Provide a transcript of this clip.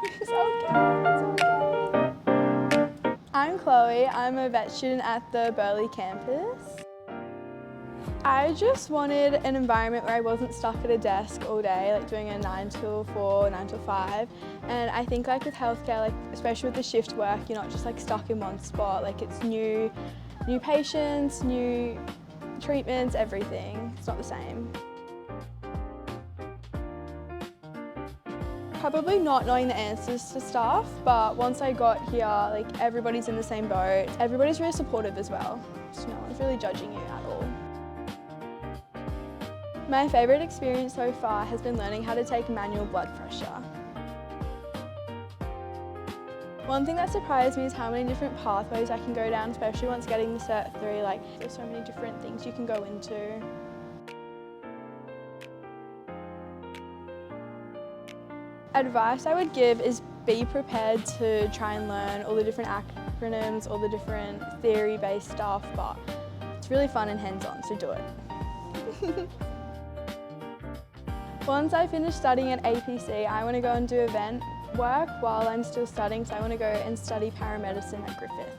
It's okay, it's okay. I'm Chloe, I'm a vet student at the Burleigh campus. I just wanted an environment where I wasn't stuck at a desk all day, like doing a 9 till 4, 9 till 5. And I think like with healthcare, like especially with the shift work, you're not just like stuck in one spot. Like it's new patients, new treatments, everything. It's not the same. Probably not knowing the answers to stuff, but once I got here, like everybody's in the same boat. Everybody's really supportive as well. So no one's really judging you at all. My favourite experience so far has been learning how to take manual blood pressure. One thing that surprised me is how many different pathways I can go down, especially once getting the Cert 3. Like, there's so many different things you can go into. Advice I would give is be prepared to try and learn all the different acronyms, all the different theory-based stuff, but it's really fun and hands-on, so do it. Once I finish studying at APC, I want to go and do event work while I'm still studying, so I want to go and study paramedicine at Griffith.